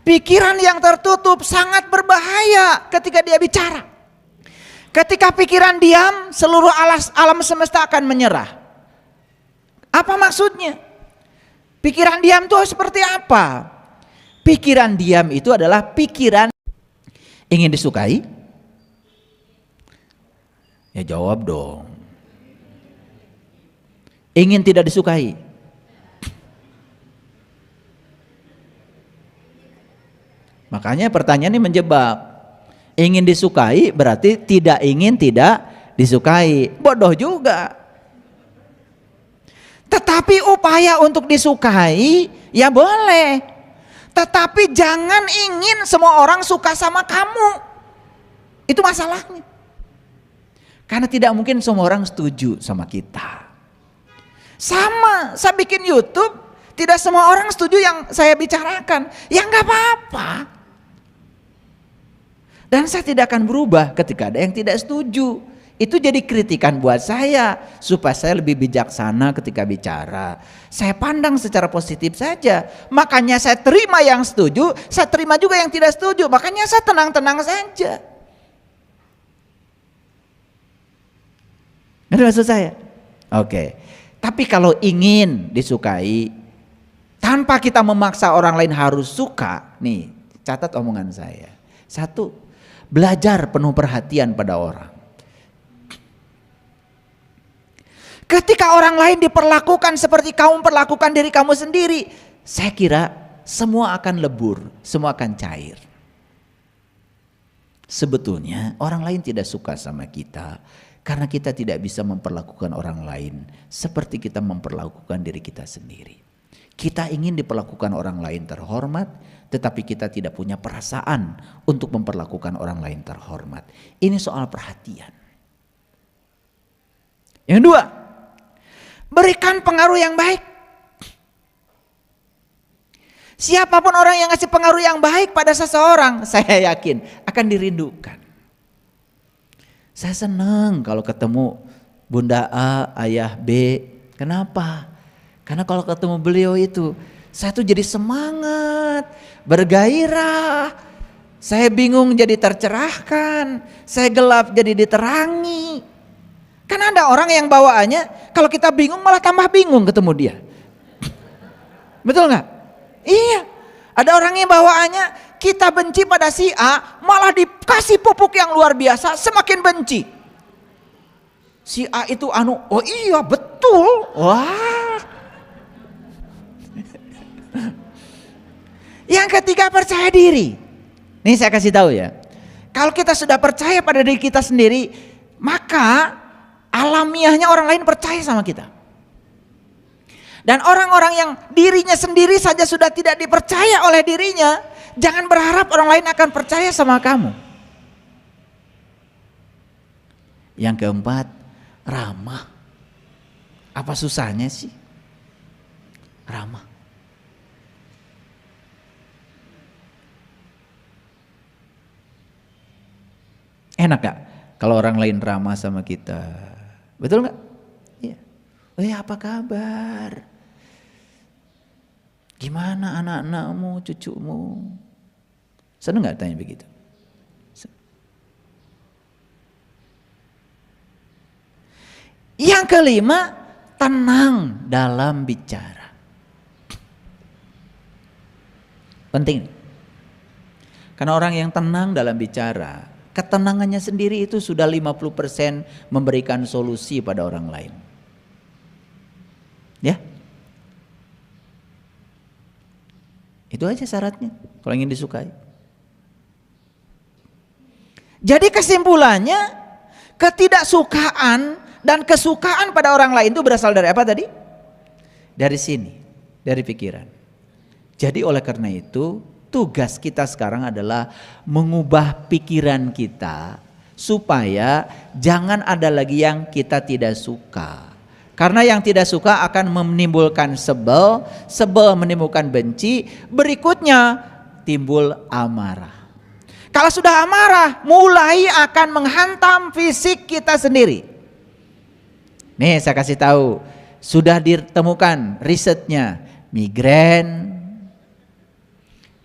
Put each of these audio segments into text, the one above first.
Pikiran yang tertutup sangat berbahaya ketika dia bicara. Ketika pikiran diam, seluruh alam semesta akan menyerah. Apa maksudnya? Pikiran diam itu seperti apa? Pikiran diam itu adalah pikiran ingin disukai. Ya jawab dong. Ingin tidak disukai. Makanya pertanyaan ini menjebak. Ingin disukai berarti tidak ingin tidak disukai. Bodoh juga. Tetapi upaya untuk disukai ya boleh. Tetapi jangan ingin semua orang suka sama kamu. Itu masalahnya. Karena tidak mungkin semua orang setuju sama kita. Sama, saya bikin YouTube, tidak semua orang setuju yang saya bicarakan. Ya nggak apa-apa. Dan saya tidak akan berubah ketika ada yang tidak setuju. Itu jadi kritikan buat saya supaya saya lebih bijaksana ketika bicara. Saya pandang secara positif saja. Makanya saya terima yang setuju, saya terima juga yang tidak setuju. Makanya saya tenang-tenang saja. Ngerti maksud saya? Oke. Tapi kalau ingin disukai tanpa kita memaksa orang lain harus suka, nih catat omongan saya. Satu, belajar penuh perhatian pada orang. Ketika orang lain diperlakukan seperti kamu perlakukan diri kamu sendiri, saya kira semua akan lebur, semua akan cair. Sebetulnya orang lain tidak suka sama kita karena kita tidak bisa memperlakukan orang lain seperti kita memperlakukan diri kita sendiri. Kita ingin diperlakukan orang lain terhormat, tetapi kita tidak punya perasaan untuk memperlakukan orang lain terhormat. Ini soal perhatian. Yang kedua, berikan pengaruh yang baik. Siapapun orang yang ngasih pengaruh yang baik pada seseorang, saya yakin akan dirindukan. Saya senang kalau ketemu Bunda A, Ayah B. Kenapa? Karena kalau ketemu beliau itu, saya tuh jadi semangat, bergairah. Saya bingung jadi tercerahkan, saya gelap jadi diterangi. Kan ada orang yang bawaannya kalau kita bingung malah tambah bingung ketemu dia. Betul nggak? Iya. Ada orang yang bawaannya kita benci pada si A malah dikasih pupuk yang luar biasa semakin benci. Si A itu oh iya betul. Wah. Yang ketiga percaya diri. Nih saya kasih tahu ya. Kalau kita sudah percaya pada diri kita sendiri, maka alamiahnya orang lain percaya sama kita. Dan orang-orang yang dirinya sendiri saja sudah tidak dipercaya oleh dirinya, jangan berharap orang lain akan percaya sama kamu. Yang keempat, ramah. Apa susahnya sih? Ramah. Enak gak kalau orang lain ramah sama kita? Betul gak? Iya. Oh ya, apa kabar? Gimana anak-anakmu, cucumu? Seneng gak tanya begitu? Yang kelima, tenang dalam bicara. Penting. Karena orang yang tenang dalam bicara, ketenangannya sendiri itu sudah 50% memberikan solusi pada orang lain. Ya. Itu aja syaratnya kalau ingin disukai. Jadi kesimpulannya, ketidaksukaan dan kesukaan pada orang lain itu berasal dari apa tadi? Dari sini, dari pikiran. Jadi oleh karena itu, tugas kita sekarang adalah mengubah pikiran kita supaya jangan ada lagi yang kita tidak suka. Karena yang tidak suka akan menimbulkan sebel, sebel menimbulkan benci, berikutnya timbul amarah. Kalau sudah amarah, mulai akan menghantam fisik kita sendiri. Nih saya kasih tahu, sudah ditemukan risetnya, migrain,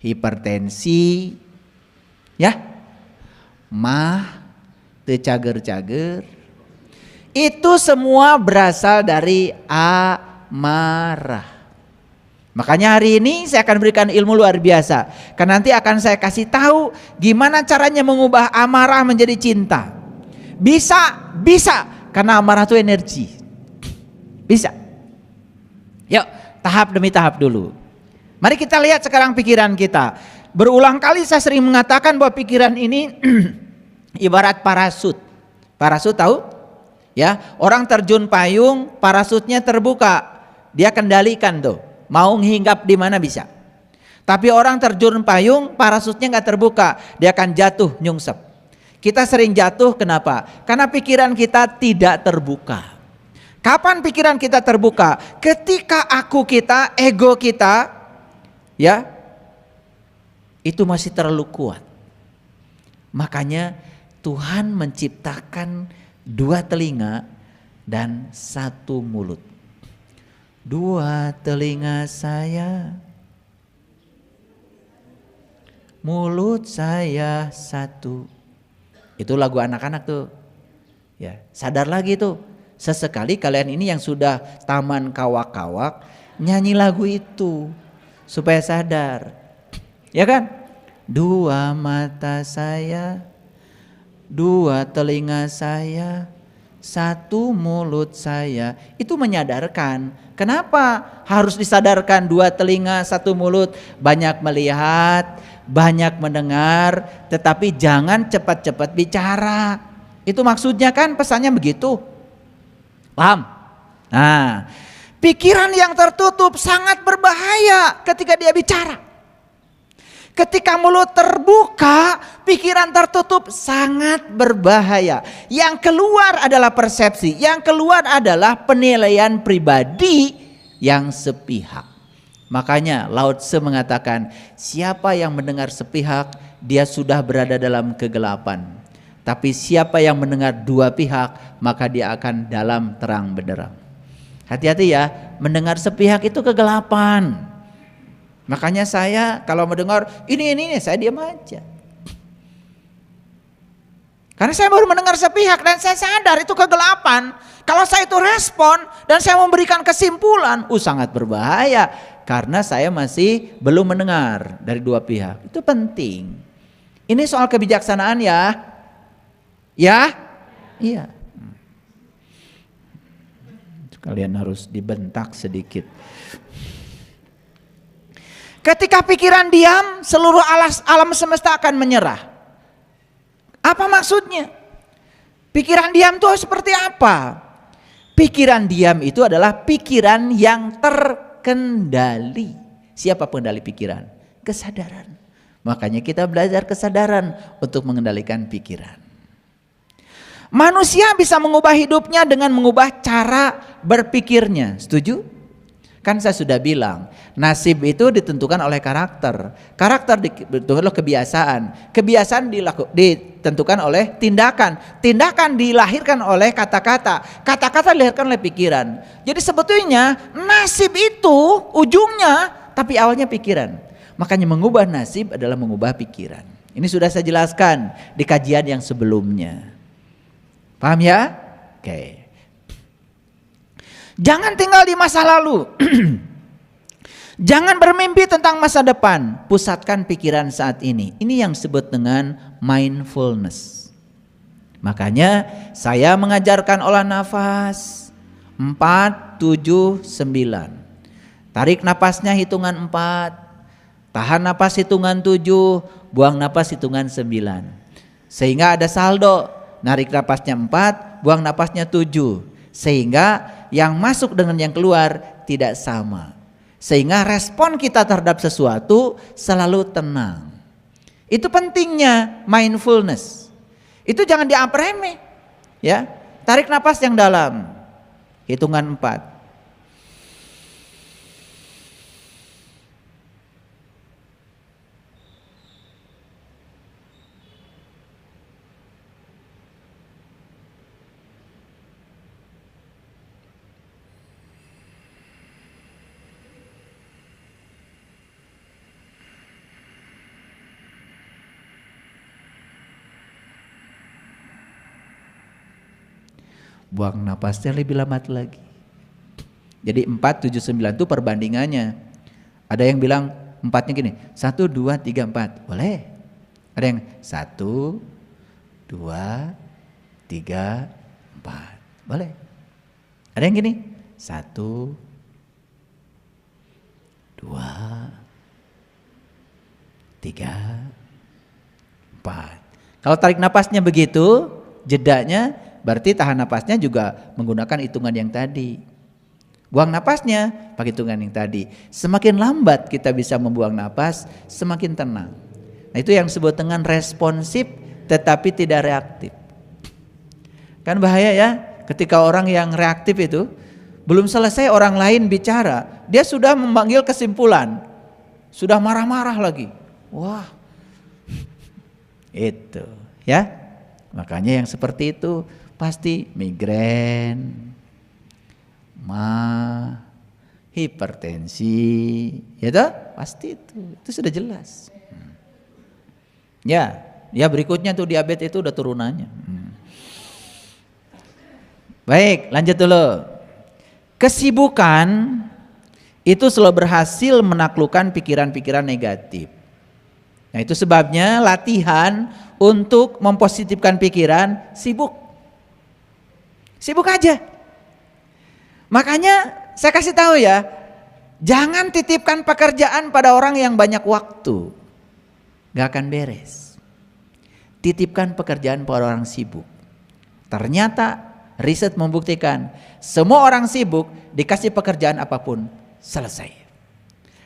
hipertensi, ya, mah, teu cager-cager. Itu semua berasal dari amarah. Makanya hari ini saya akan berikan ilmu luar biasa. Karena nanti akan saya kasih tahu gimana caranya mengubah amarah menjadi cinta. Bisa. Karena amarah itu energi. Bisa. Yuk, tahap demi tahap dulu. Mari kita lihat sekarang pikiran kita. Berulang kali saya sering mengatakan bahwa pikiran ini ibarat parasut. Parasut tahu? Ya, orang terjun payung, parasutnya terbuka. Dia kendalikan tuh. Mau hinggap di mana bisa. Tapi orang terjun payung, parasutnya nggak terbuka, dia akan jatuh nyungsep. Kita sering jatuh, kenapa? Karena pikiran kita tidak terbuka. Kapan pikiran kita terbuka? Ketika aku kita, ego kita, ya, itu masih terlalu kuat. Makanya Tuhan menciptakan 2 telinga dan 1 mulut. 2 telinga saya, mulut saya 1. Itu lagu anak-anak tuh. Ya, sadar lagi tuh. Sesekali kalian ini yang sudah taman kawak-kawak nyanyi lagu itu supaya sadar. Ya kan? 2 mata saya, 2 telinga saya, 1 mulut saya. Itu menyadarkan. Kenapa harus disadarkan 2 telinga 1 mulut? Banyak melihat, banyak mendengar, tetapi jangan cepat-cepat bicara. Itu maksudnya kan, pesannya begitu. Paham? Nah, pikiran yang tertutup sangat berbahaya ketika dia bicara. Ketika mulut terbuka, pikiran tertutup sangat berbahaya. Yang keluar adalah persepsi, yang keluar adalah penilaian pribadi yang sepihak. Makanya Lao Tse mengatakan, siapa yang mendengar sepihak, dia sudah berada dalam kegelapan. Tapi siapa yang mendengar 2 pihak, maka dia akan dalam terang benderang. Hati-hati ya, mendengar sepihak itu kegelapan. Makanya saya kalau mendengar ini saya diam aja. Karena saya baru mendengar sepihak dan saya sadar itu kegelapan. Kalau saya itu respon dan saya memberikan kesimpulan, sangat berbahaya. Karena saya masih belum mendengar dari 2 pihak. Itu penting. Ini soal kebijaksanaan ya. Ya? Iya. Kalian harus dibentak sedikit. Ketika pikiran diam, seluruh alam semesta akan menyerah. Apa maksudnya? Pikiran diam itu seperti apa? Pikiran diam itu adalah pikiran yang terkendali. Siapa pengendali pikiran? Kesadaran. Makanya kita belajar kesadaran untuk mengendalikan pikiran. Manusia bisa mengubah hidupnya dengan mengubah cara berpikirnya. Setuju? Kan saya sudah bilang, nasib itu ditentukan oleh karakter. Karakter ditentukan oleh kebiasaan. Kebiasaan ditentukan oleh tindakan. Tindakan dilahirkan oleh kata-kata. Kata-kata dilahirkan oleh pikiran. Jadi sebetulnya nasib itu ujungnya, tapi awalnya pikiran. Makanya mengubah nasib adalah mengubah pikiran. Ini sudah saya jelaskan di kajian yang sebelumnya. Paham ya? Oke. Jangan tinggal di masa lalu. Jangan bermimpi tentang masa depan. Pusatkan pikiran saat ini. Ini yang disebut dengan mindfulness. Makanya saya mengajarkan olah nafas 4, 7, 9. Tarik napasnya hitungan 4. Tahan napas hitungan 7. Buang napas hitungan 9. Sehingga ada saldo. Narik napasnya 4, buang napasnya 7. Sehingga yang masuk dengan yang keluar tidak sama. Sehingga respon kita terhadap sesuatu selalu tenang. Itu pentingnya mindfulness. Itu jangan dianggap remeh. Ya, tarik napas yang dalam. Hitungan 4. buang napasnya lebih lambat lagi. Jadi 4, 7, 9 itu perbandingannya. Ada yang bilang 4-nya gini, 1, 2, 3, 4, boleh. Ada yang 1, 2, 3, 4, boleh. Ada yang gini, 1, 2, 3, 4. Kalau tarik napasnya begitu, jedanya berarti tahan napasnya juga menggunakan hitungan yang tadi. Buang napasnya pakai hitungan yang tadi. Semakin lambat kita bisa membuang napas, semakin tenang. Nah, itu yang disebut dengan responsif tetapi tidak reaktif. Kan bahaya ya, ketika orang yang reaktif itu belum selesai orang lain bicara, dia sudah memanggil kesimpulan, sudah marah-marah lagi. Wah, itu ya. Makanya yang seperti itu pasti migrain, hipertensi, ya toh? Pasti itu sudah jelas. Ya berikutnya tuh diabetes itu udah turunannya. Baik, lanjut dulu. Kesibukan itu selalu berhasil menaklukkan pikiran-pikiran negatif. Nah, itu sebabnya latihan untuk mempositifkan pikiran, sibuk aja. Makanya saya kasih tahu ya, jangan titipkan pekerjaan pada orang yang banyak waktu, gak akan beres. Titipkan pekerjaan pada orang sibuk. Ternyata riset membuktikan semua orang sibuk dikasih pekerjaan apapun selesai.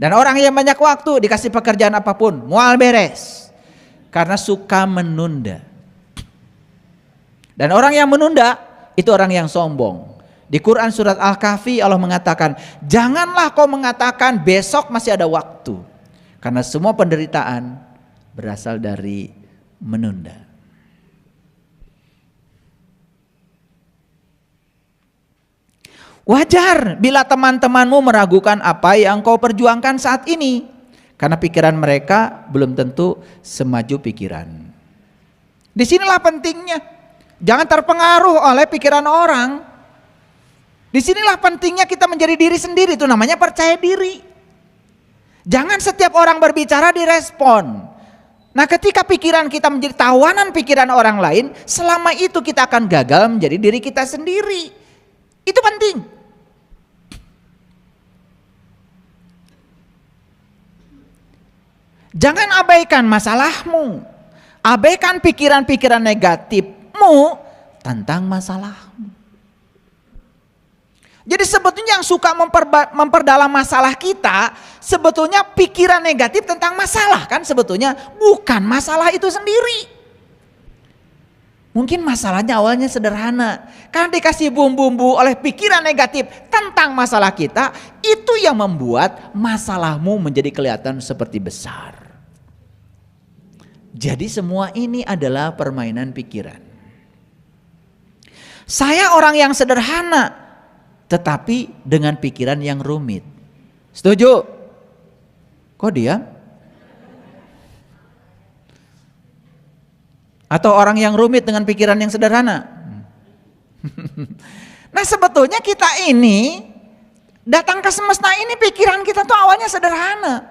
Dan orang yang banyak waktu dikasih pekerjaan apapun mual beres. Karena suka menunda. Dan orang yang menunda itu orang yang sombong. Di Quran surat Al-Kahfi Allah mengatakan, janganlah kau mengatakan besok masih ada waktu. Karena semua penderitaan berasal dari menunda. Wajar bila teman-temanmu meragukan apa yang kau perjuangkan saat ini. Karena pikiran mereka belum tentu semaju pikiran. Disinilah pentingnya. Jangan terpengaruh oleh pikiran orang. Disinilah pentingnya kita menjadi diri sendiri. Itu namanya percaya diri. Jangan setiap orang berbicara direspon. Nah, ketika pikiran kita menjadi tawanan pikiran orang lain, selama itu kita akan gagal menjadi diri kita sendiri. Itu penting. Jangan abaikan masalahmu. Abaikan pikiran-pikiran negatifmu tentang masalahmu. Jadi sebetulnya yang suka memperdalam masalah kita, sebetulnya pikiran negatif tentang masalah, kan sebetulnya bukan masalah itu sendiri. Mungkin masalahnya awalnya sederhana, karena dikasih bumbu-bumbu oleh pikiran negatif tentang masalah kita, itu yang membuat masalahmu menjadi kelihatan seperti besar. Jadi semua ini adalah permainan pikiran. Saya orang yang sederhana, tetapi dengan pikiran yang rumit. Setuju? Kok diam? Atau orang yang rumit dengan pikiran yang sederhana? Nah, sebetulnya kita ini datang ke semesta ini, pikiran kita tuh awalnya sederhana.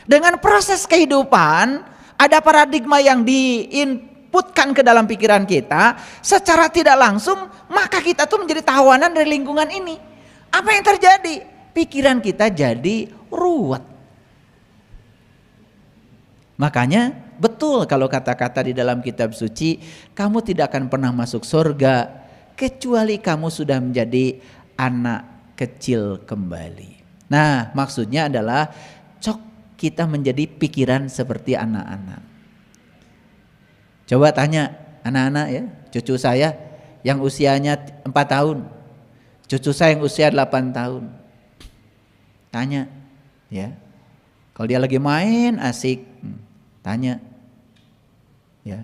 Dengan proses kehidupan ada paradigma yang diinputkan ke dalam pikiran kita secara tidak langsung, maka kita tuh menjadi tawanan dari lingkungan ini. Apa yang terjadi? Pikiran kita jadi ruwet. Makanya betul kalau kata-kata di dalam kitab suci, kamu tidak akan pernah masuk surga kecuali kamu sudah menjadi anak kecil kembali. Nah, maksudnya adalah kita menjadi pikiran seperti anak-anak. Coba tanya anak-anak ya, cucu saya yang usianya 4 tahun, cucu saya yang usia 8 tahun. Tanya ya, kalau dia lagi main asik, tanya ya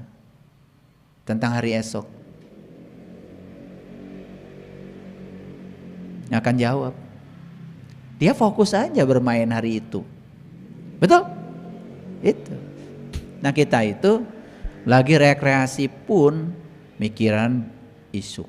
tentang hari esok, akan jawab. Dia fokus aja bermain hari itu. Betul? Itu. Nah, kita itu lagi rekreasi pun mikiran isu.